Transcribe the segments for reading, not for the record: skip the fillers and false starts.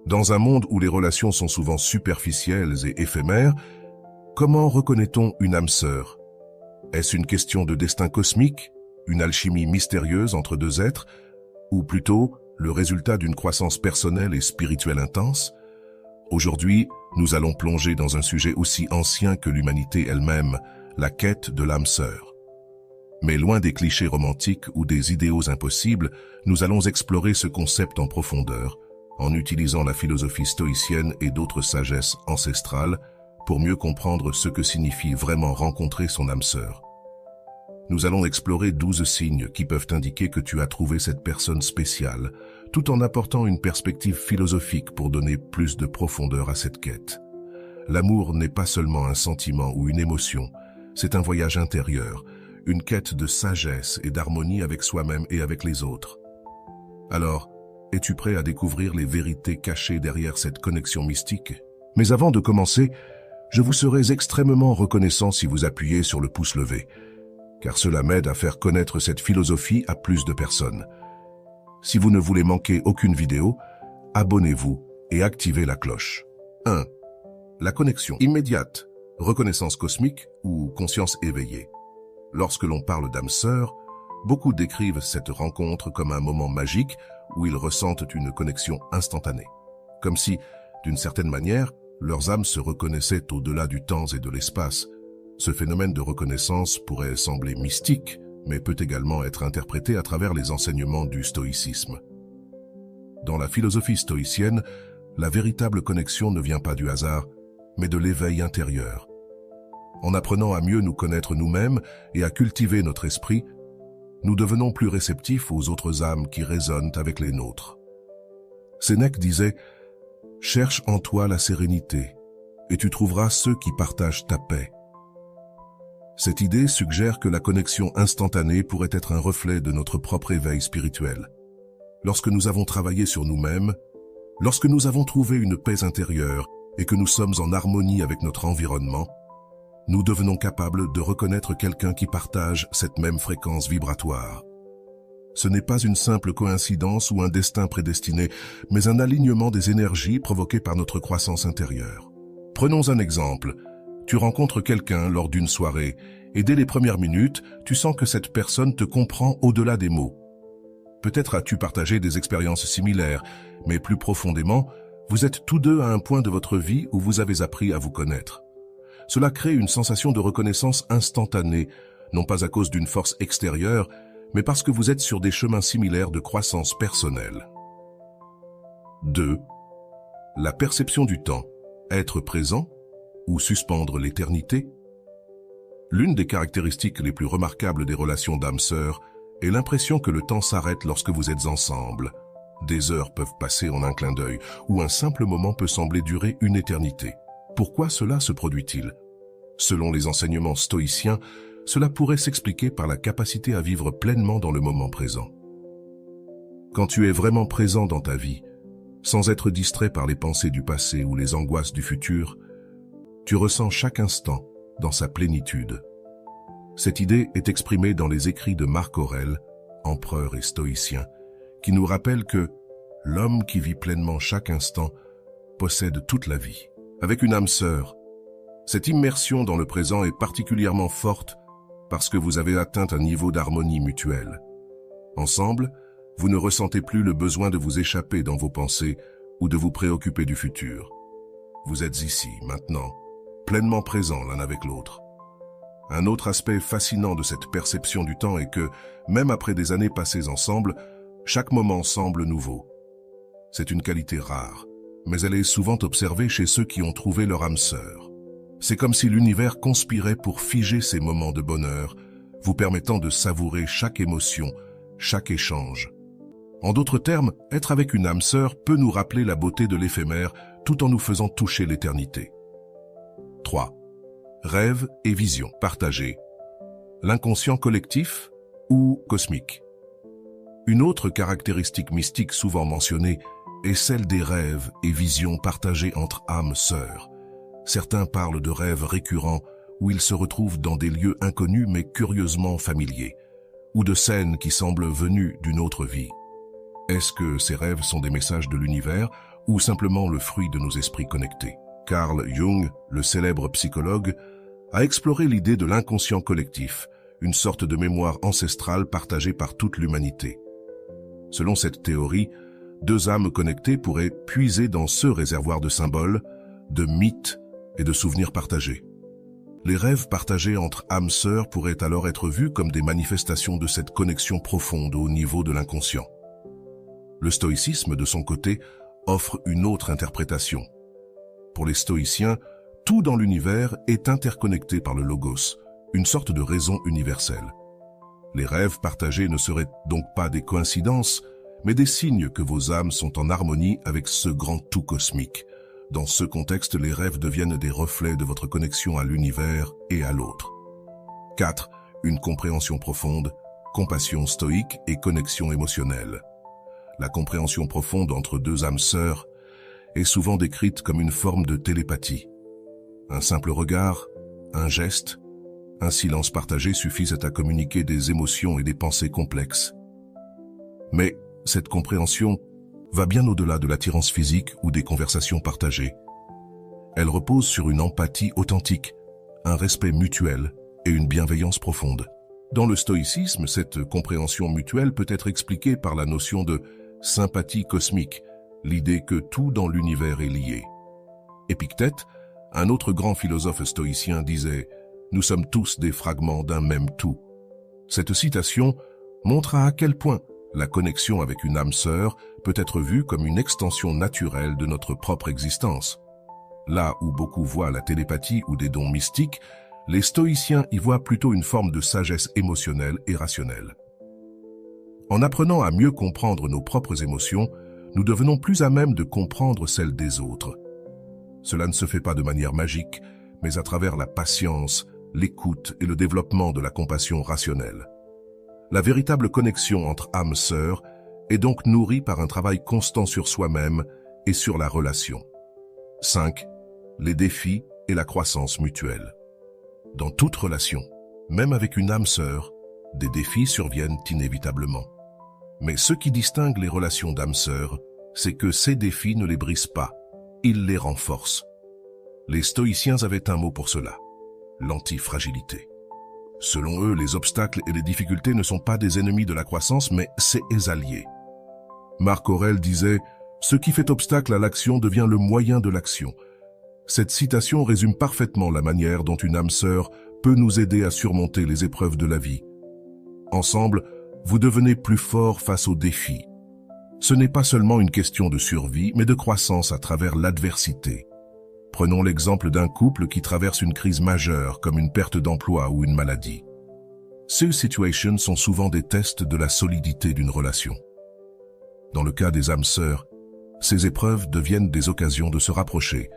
Dans un monde où les relations sont souvent superficielles et éphémères, comment reconnaît-on une âme sœur? Est-ce une question de destin cosmique, une alchimie mystérieuse entre deux êtres, ou plutôt le résultat d'une croissance personnelle et spirituelle intense? Aujourd'hui, nous allons plonger dans un sujet aussi ancien que l'humanité elle-même, la quête de l'âme sœur. Mais loin des clichés romantiques ou des idéaux impossibles, nous allons explorer ce concept en profondeur, en utilisant la philosophie stoïcienne et d'autres sagesses ancestrales pour mieux comprendre ce que signifie vraiment rencontrer son âme sœur. Nous allons explorer 12 signes qui peuvent indiquer que tu as trouvé cette personne spéciale, tout en apportant une perspective philosophique pour donner plus de profondeur à cette quête. L'amour n'est pas seulement un sentiment ou une émotion, c'est un voyage intérieur, une quête de sagesse et d'harmonie avec soi-même et avec les autres. Alors, es-tu prêt à découvrir les vérités cachées derrière cette connexion mystique? Mais avant de commencer, je vous serais extrêmement reconnaissant si vous appuyez sur le pouce levé, car cela m'aide à faire connaître cette philosophie à plus de personnes. Si vous ne voulez manquer aucune vidéo, abonnez-vous et activez la cloche. 1. La connexion immédiate, reconnaissance cosmique ou conscience éveillée. Lorsque l'on parle d'âme sœur, beaucoup décrivent cette rencontre comme un moment magique où ils ressentent une connexion instantanée. Comme si, d'une certaine manière, leurs âmes se reconnaissaient au-delà du temps et de l'espace. Ce phénomène de reconnaissance pourrait sembler mystique, mais peut également être interprété à travers les enseignements du stoïcisme. Dans la philosophie stoïcienne, la véritable connexion ne vient pas du hasard, mais de l'éveil intérieur. En apprenant à mieux nous connaître nous-mêmes et à cultiver notre esprit, nous devenons plus réceptifs aux autres âmes qui résonnent avec les nôtres. Sénèque disait « Cherche en toi la sérénité, et tu trouveras ceux qui partagent ta paix. » Cette idée suggère que la connexion instantanée pourrait être un reflet de notre propre éveil spirituel. Lorsque nous avons travaillé sur nous-mêmes, lorsque nous avons trouvé une paix intérieure et que nous sommes en harmonie avec notre environnement, nous devenons capables de reconnaître quelqu'un qui partage cette même fréquence vibratoire. Ce n'est pas une simple coïncidence ou un destin prédestiné, mais un alignement des énergies provoquées par notre croissance intérieure. Prenons un exemple. Tu rencontres quelqu'un lors d'une soirée, et dès les premières minutes, tu sens que cette personne te comprend au-delà des mots. Peut-être as-tu partagé des expériences similaires, mais plus profondément, vous êtes tous deux à un point de votre vie où vous avez appris à vous connaître. Cela crée une sensation de reconnaissance instantanée, non pas à cause d'une force extérieure, mais parce que vous êtes sur des chemins similaires de croissance personnelle. 2. La perception du temps. Être présent ou suspendre l'éternité? L'une des caractéristiques les plus remarquables des relations d'âme sœur est l'impression que le temps s'arrête lorsque vous êtes ensemble. Des heures peuvent passer en un clin d'œil, ou un simple moment peut sembler durer une éternité. Pourquoi cela se produit-il? Selon les enseignements stoïciens, cela pourrait s'expliquer par la capacité à vivre pleinement dans le moment présent. Quand tu es vraiment présent dans ta vie, sans être distrait par les pensées du passé ou les angoisses du futur, tu ressens chaque instant dans sa plénitude. Cette idée est exprimée dans les écrits de Marc Aurèle, empereur et stoïcien, qui nous rappelle que l'homme qui vit pleinement chaque instant possède toute la vie. Avec une âme sœur, cette immersion dans le présent est particulièrement forte parce que vous avez atteint un niveau d'harmonie mutuelle. Ensemble, vous ne ressentez plus le besoin de vous échapper dans vos pensées ou de vous préoccuper du futur. Vous êtes ici, maintenant, pleinement présents l'un avec l'autre. Un autre aspect fascinant de cette perception du temps est que, même après des années passées ensemble, chaque moment semble nouveau. C'est une qualité rare, mais elle est souvent observée chez ceux qui ont trouvé leur âme sœur. C'est comme si l'univers conspirait pour figer ces moments de bonheur, vous permettant de savourer chaque émotion, chaque échange. En d'autres termes, être avec une âme sœur peut nous rappeler la beauté de l'éphémère tout en nous faisant toucher l'éternité. 3. Rêve et vision partagées. L'inconscient collectif ou cosmique. Une autre caractéristique mystique souvent mentionnée est celle des rêves et visions partagées entre âmes sœurs. Certains parlent de rêves récurrents où ils se retrouvent dans des lieux inconnus mais curieusement familiers, ou de scènes qui semblent venues d'une autre vie. Est-ce que ces rêves sont des messages de l'univers ou simplement le fruit de nos esprits connectés. Carl Jung, le célèbre psychologue, a exploré l'idée de l'inconscient collectif, une sorte de mémoire ancestrale partagée par toute l'humanité. Selon cette théorie, deux âmes connectées pourraient puiser dans ce réservoir de symboles, de mythes et de souvenirs partagés. Les rêves partagés entre âmes sœurs pourraient alors être vus comme des manifestations de cette connexion profonde au niveau de l'inconscient. Le stoïcisme, de son côté, offre une autre interprétation. Pour les stoïciens, tout dans l'univers est interconnecté par le logos, une sorte de raison universelle. Les rêves partagés ne seraient donc pas des coïncidences, mais des signes que vos âmes sont en harmonie avec ce grand tout cosmique. Dans ce contexte, les rêves deviennent des reflets de votre connexion à l'univers et à l'autre. 4. Une compréhension profonde, compassion stoïque et connexion émotionnelle. La compréhension profonde entre deux âmes sœurs est souvent décrite comme une forme de télépathie. Un simple regard, un geste, un silence partagé suffisent à communiquer des émotions et des pensées complexes. Mais cette compréhension va bien au-delà de l'attirance physique ou des conversations partagées. Elle repose sur une empathie authentique, un respect mutuel et une bienveillance profonde. Dans le stoïcisme, cette compréhension mutuelle peut être expliquée par la notion de sympathie cosmique, l'idée que tout dans l'univers est lié. Épictète, un autre grand philosophe stoïcien, disait « Nous sommes tous des fragments d'un même tout ». Cette citation montre à quel point la connexion avec une âme sœur peut être vue comme une extension naturelle de notre propre existence. Là où beaucoup voient la télépathie ou des dons mystiques, les stoïciens y voient plutôt une forme de sagesse émotionnelle et rationnelle. En apprenant à mieux comprendre nos propres émotions, nous devenons plus à même de comprendre celles des autres. Cela ne se fait pas de manière magique, mais à travers la patience, l'écoute et le développement de la compassion rationnelle. La véritable connexion entre âmes sœurs est donc nourrie par un travail constant sur soi-même et sur la relation. 5. Les défis et la croissance mutuelle. Dans toute relation, même avec une âme sœur, des défis surviennent inévitablement. Mais ce qui distingue les relations d'âmes sœurs, c'est que ces défis ne les brisent pas, ils les renforcent. Les stoïciens avaient un mot pour cela, l'antifragilité. Selon eux, les obstacles et les difficultés ne sont pas des ennemis de la croissance, mais ses alliés. Marc Aurèle disait « Ce qui fait obstacle à l'action devient le moyen de l'action ». Cette citation résume parfaitement la manière dont une âme sœur peut nous aider à surmonter les épreuves de la vie. Ensemble, vous devenez plus fort face aux défis. Ce n'est pas seulement une question de survie, mais de croissance à travers l'adversité. Prenons l'exemple d'un couple qui traverse une crise majeure comme une perte d'emploi ou une maladie. Ces situations sont souvent des tests de la solidité d'une relation. Dans le cas des âmes sœurs, ces épreuves deviennent des occasions de se rapprocher,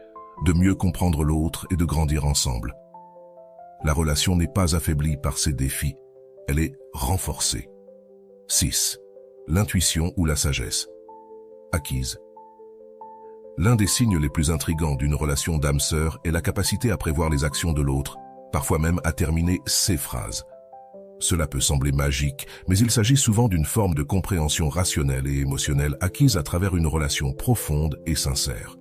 de mieux comprendre l'autre et de grandir ensemble. La relation n'est pas affaiblie par ces défis, elle est renforcée. 6. L'intuition ou la sagesse. Acquise. L'un des signes les plus intrigants d'une relation d'âme-sœur est la capacité à prévoir les actions de l'autre, parfois même à terminer ses phrases. Cela peut sembler magique, mais il s'agit souvent d'une forme de compréhension rationnelle et émotionnelle acquise à travers une relation profonde et sincère.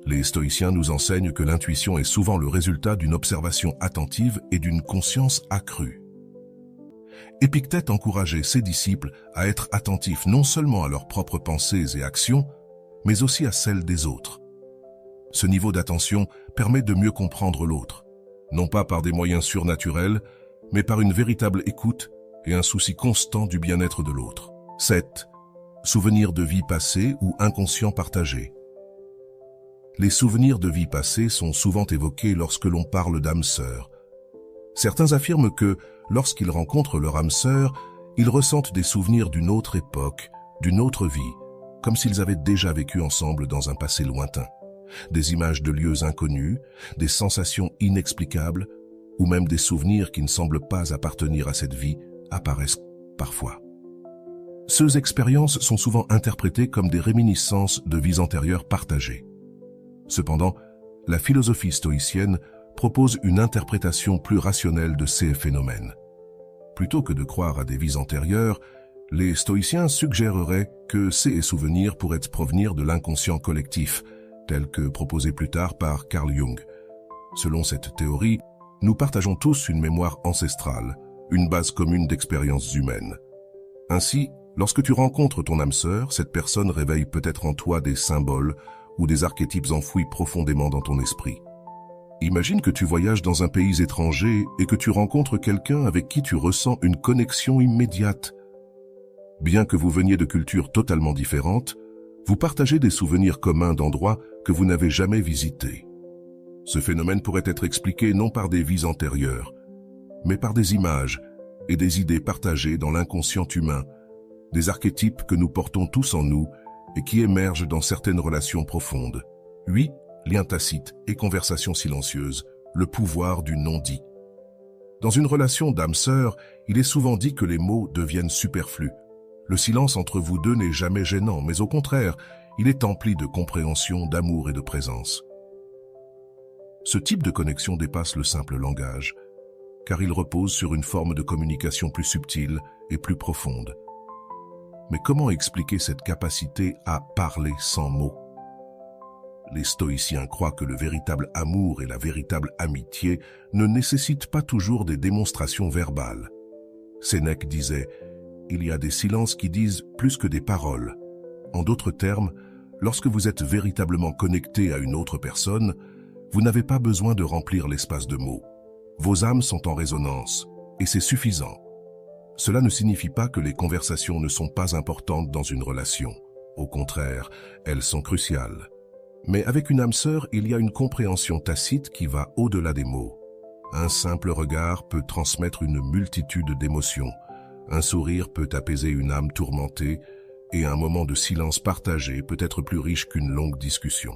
Les stoïciens nous enseignent que l'intuition est souvent le résultat d'une observation attentive et d'une conscience accrue. Épictète encourageait ses disciples à être attentifs non seulement à leurs propres pensées et actions, mais aussi à celles des autres. Ce niveau d'attention permet de mieux comprendre l'autre, non pas par des moyens surnaturels, mais par une véritable écoute et un souci constant du bien-être de l'autre. 7. Souvenirs de vie passée ou inconscients partagés. Les souvenirs de vie passée sont souvent évoqués lorsque l'on parle d'âme sœur. Certains affirment que, lorsqu'ils rencontrent leur âme sœur, ils ressentent des souvenirs d'une autre époque, d'une autre vie, comme s'ils avaient déjà vécu ensemble dans un passé lointain. Des images de lieux inconnus, des sensations inexplicables, ou même des souvenirs qui ne semblent pas appartenir à cette vie apparaissent parfois. Ces expériences sont souvent interprétées comme des réminiscences de vies antérieures partagées. Cependant, la philosophie stoïcienne propose une interprétation plus rationnelle de ces phénomènes. Plutôt que de croire à des vies antérieures, Les stoïciens suggéreraient que ces souvenirs pourraient provenir de l'inconscient collectif, tel que proposé plus tard par Carl Jung. Selon cette théorie, nous partageons tous une mémoire ancestrale, une base commune d'expériences humaines. Ainsi, lorsque tu rencontres ton âme sœur, cette personne réveille peut-être en toi des symboles ou des archétypes enfouis profondément dans ton esprit. Imagine que tu voyages dans un pays étranger et que tu rencontres quelqu'un avec qui tu ressens une connexion immédiate. Bien que vous veniez de cultures totalement différentes, vous partagez des souvenirs communs d'endroits que vous n'avez jamais visités. Ce phénomène pourrait être expliqué non par des vies antérieures, mais par des images et des idées partagées dans l'inconscient humain, des archétypes que nous portons tous en nous et qui émergent dans certaines relations profondes. Oui, liens tacites et conversations silencieuses, le pouvoir du non-dit. Dans une relation d'âme-sœur, il est souvent dit que les mots deviennent superflus. Le silence entre vous deux n'est jamais gênant, mais au contraire, il est empli de compréhension, d'amour et de présence. Ce type de connexion dépasse le simple langage, car il repose sur une forme de communication plus subtile et plus profonde. Mais comment expliquer cette capacité à parler sans mots? Les stoïciens croient que le véritable amour et la véritable amitié ne nécessitent pas toujours des démonstrations verbales. Sénèque disait « Il y a des silences qui disent plus que des paroles ». En d'autres termes, lorsque vous êtes véritablement connecté à une autre personne, vous n'avez pas besoin de remplir l'espace de mots. Vos âmes sont en résonance, et c'est suffisant. Cela ne signifie pas que les conversations ne sont pas importantes dans une relation. Au contraire, elles sont cruciales. Mais avec une âme sœur, il y a une compréhension tacite qui va au-delà des mots. Un simple regard peut transmettre une multitude d'émotions. Un sourire peut apaiser une âme tourmentée, et un moment de silence partagé peut être plus riche qu'une longue discussion.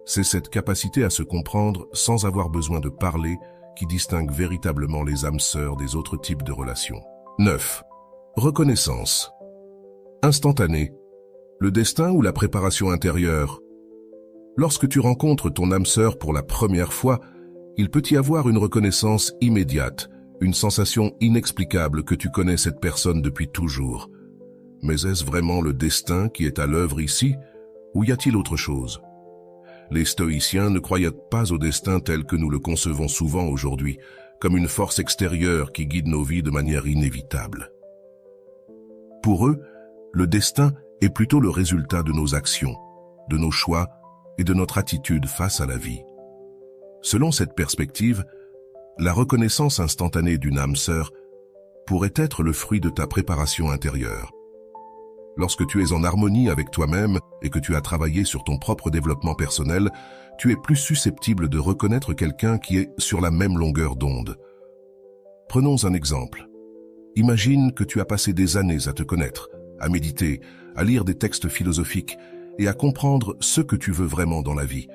C'est cette capacité à se comprendre sans avoir besoin de parler qui distingue véritablement les âmes sœurs des autres types de relations. 9. Reconnaissance. Instantanée. Le destin ou la préparation intérieure. Lorsque tu rencontres ton âme sœur pour la première fois, il peut y avoir une reconnaissance immédiate, une sensation inexplicable que tu connais cette personne depuis toujours. Mais est-ce vraiment le destin qui est à l'œuvre ici, ou y a-t-il autre chose? Les stoïciens ne croyaient pas au destin tel que nous le concevons souvent aujourd'hui, comme une force extérieure qui guide nos vies de manière inévitable. Pour eux, le destin est plutôt le résultat de nos actions, de nos choix et de notre attitude face à la vie. Selon cette perspective, la reconnaissance instantanée d'une âme sœur pourrait être le fruit de ta préparation intérieure. Lorsque tu es en harmonie avec toi-même et que tu as travaillé sur ton propre développement personnel, tu es plus susceptible de reconnaître quelqu'un qui est sur la même longueur d'onde. Prenons un exemple. Imagine que tu as passé des années à te connaître, à méditer, à lire des textes philosophiques et à comprendre ce que tu veux vraiment dans la vie.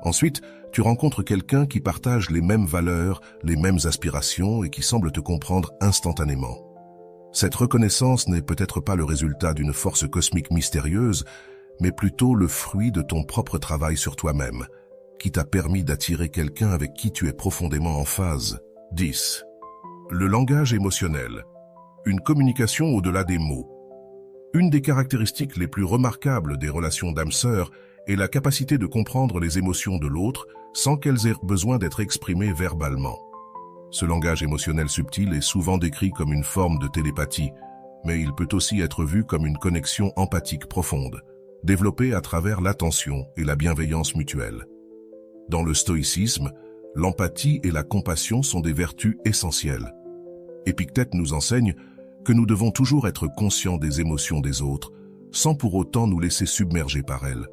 Ensuite, tu rencontres quelqu'un qui partage les mêmes valeurs, les mêmes aspirations et qui semble te comprendre instantanément. Cette reconnaissance n'est peut-être pas le résultat d'une force cosmique mystérieuse, mais plutôt le fruit de ton propre travail sur toi-même, qui t'a permis d'attirer quelqu'un avec qui tu es profondément en phase. 10. Le langage émotionnel. Une communication au-delà des mots. Une des caractéristiques les plus remarquables des relations d'âme-sœur est la capacité de comprendre les émotions de l'autre sans qu'elles aient besoin d'être exprimées verbalement. Ce langage émotionnel subtil est souvent décrit comme une forme de télépathie, mais il peut aussi être vu comme une connexion empathique profonde, développée à travers l'attention et la bienveillance mutuelle. Dans le stoïcisme, l'empathie et la compassion sont des vertus essentielles. Épictète nous enseigne que nous devons toujours être conscients des émotions des autres, sans pour autant nous laisser submerger par elles.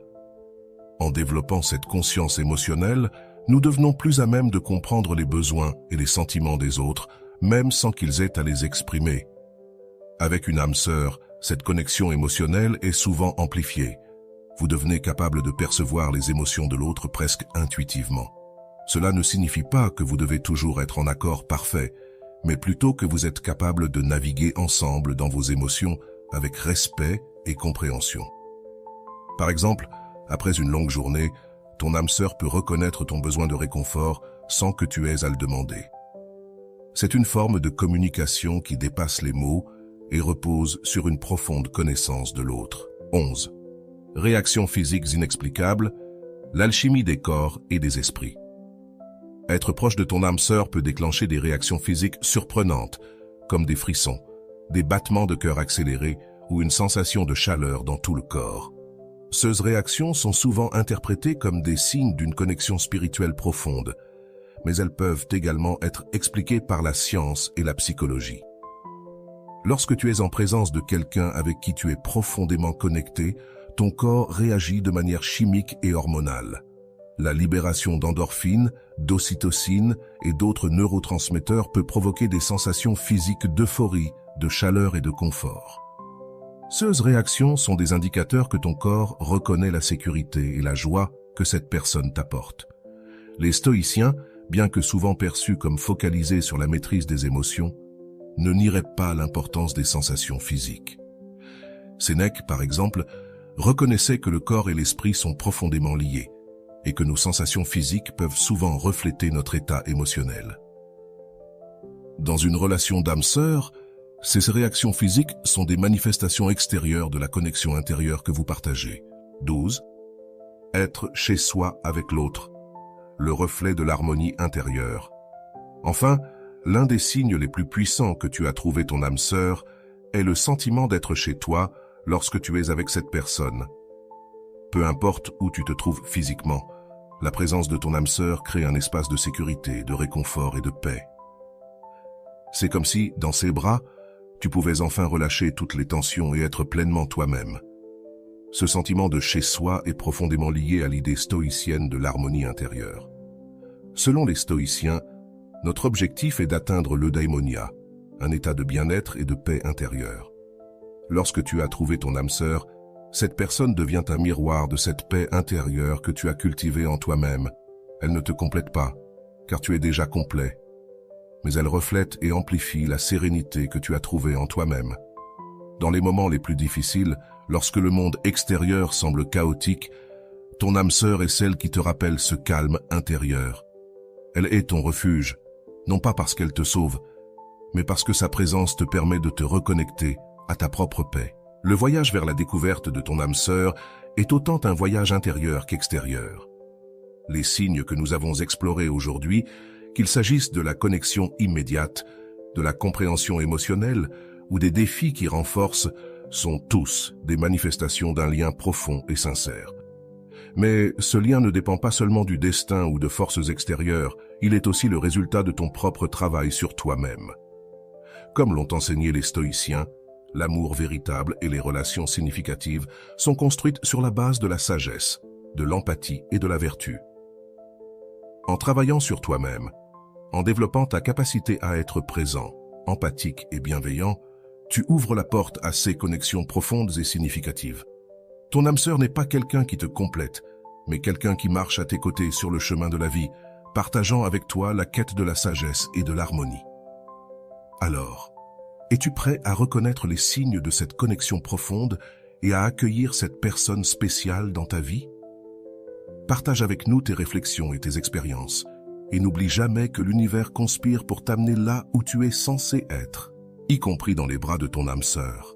En développant cette conscience émotionnelle, nous devenons plus à même de comprendre les besoins et les sentiments des autres, même sans qu'ils aient à les exprimer. Avec une âme sœur, cette connexion émotionnelle est souvent amplifiée. Vous devenez capable de percevoir les émotions de l'autre presque intuitivement. Cela ne signifie pas que vous devez toujours être en accord parfait, mais plutôt que vous êtes capable de naviguer ensemble dans vos émotions avec respect et compréhension. Par exemple, après une longue journée, ton âme sœur peut reconnaître ton besoin de réconfort sans que tu aies à le demander. C'est une forme de communication qui dépasse les mots et repose sur une profonde connaissance de l'autre. 11. Réactions physiques inexplicables, l'alchimie des corps et des esprits. Être proche de ton âme sœur peut déclencher des réactions physiques surprenantes, comme des frissons, des battements de cœur accélérés ou une sensation de chaleur dans tout le corps. Ces réactions sont souvent interprétées comme des signes d'une connexion spirituelle profonde, mais elles peuvent également être expliquées par la science et la psychologie. Lorsque tu es en présence de quelqu'un avec qui tu es profondément connecté, ton corps réagit de manière chimique et hormonale. La libération d'endorphines, d'ocytocine et d'autres neurotransmetteurs peut provoquer des sensations physiques d'euphorie, de chaleur et de confort. Ces réactions sont des indicateurs que ton corps reconnaît la sécurité et la joie que cette personne t'apporte. Les stoïciens, bien que souvent perçus comme focalisés sur la maîtrise des émotions, ne nieraient pas l'importance des sensations physiques. Sénèque, par exemple, reconnaissait que le corps et l'esprit sont profondément liés et que nos sensations physiques peuvent souvent refléter notre état émotionnel. Dans une relation d'âme-sœur, ces réactions physiques sont des manifestations extérieures de la connexion intérieure que vous partagez. 12. Être chez soi avec l'autre, le reflet de l'harmonie intérieure. Enfin, l'un des signes les plus puissants que tu as trouvé ton âme sœur est le sentiment d'être chez toi lorsque tu es avec cette personne. Peu importe où tu te trouves physiquement, la présence de ton âme sœur crée un espace de sécurité, de réconfort et de paix. C'est comme si, dans ses bras, tu pouvais enfin relâcher toutes les tensions et être pleinement toi-même. Ce sentiment de chez soi est profondément lié à l'idée stoïcienne de l'harmonie intérieure. Selon les stoïciens, notre objectif est d'atteindre l'eudaimonia, un état de bien-être et de paix intérieure. Lorsque tu as trouvé ton âme sœur, cette personne devient un miroir de cette paix intérieure que tu as cultivée en toi-même. Elle ne te complète pas, car tu es déjà complet, mais elle reflète et amplifie la sérénité que tu as trouvée en toi-même. Dans les moments les plus difficiles, lorsque le monde extérieur semble chaotique, ton âme sœur est celle qui te rappelle ce calme intérieur. Elle est ton refuge, non pas parce qu'elle te sauve, mais parce que sa présence te permet de te reconnecter à ta propre paix. Le voyage vers la découverte de ton âme sœur est autant un voyage intérieur qu'extérieur. Les signes que nous avons explorés aujourd'hui, qu'il s'agisse de la connexion immédiate, de la compréhension émotionnelle ou des défis qui renforcent, sont tous des manifestations d'un lien profond et sincère. Mais ce lien ne dépend pas seulement du destin ou de forces extérieures, il est aussi le résultat de ton propre travail sur toi-même. Comme l'ont enseigné les stoïciens, l'amour véritable et les relations significatives sont construites sur la base de la sagesse, de l'empathie et de la vertu. En travaillant sur toi-même, en développant ta capacité à être présent, empathique et bienveillant, tu ouvres la porte à ces connexions profondes et significatives. Ton âme sœur n'est pas quelqu'un qui te complète, mais quelqu'un qui marche à tes côtés sur le chemin de la vie, partageant avec toi la quête de la sagesse et de l'harmonie. Alors, es-tu prêt à reconnaître les signes de cette connexion profonde et à accueillir cette personne spéciale dans ta vie? Partage avec nous tes réflexions et tes expériences, et n'oublie jamais que l'univers conspire pour t'amener là où tu es censé être, y compris dans les bras de ton âme sœur.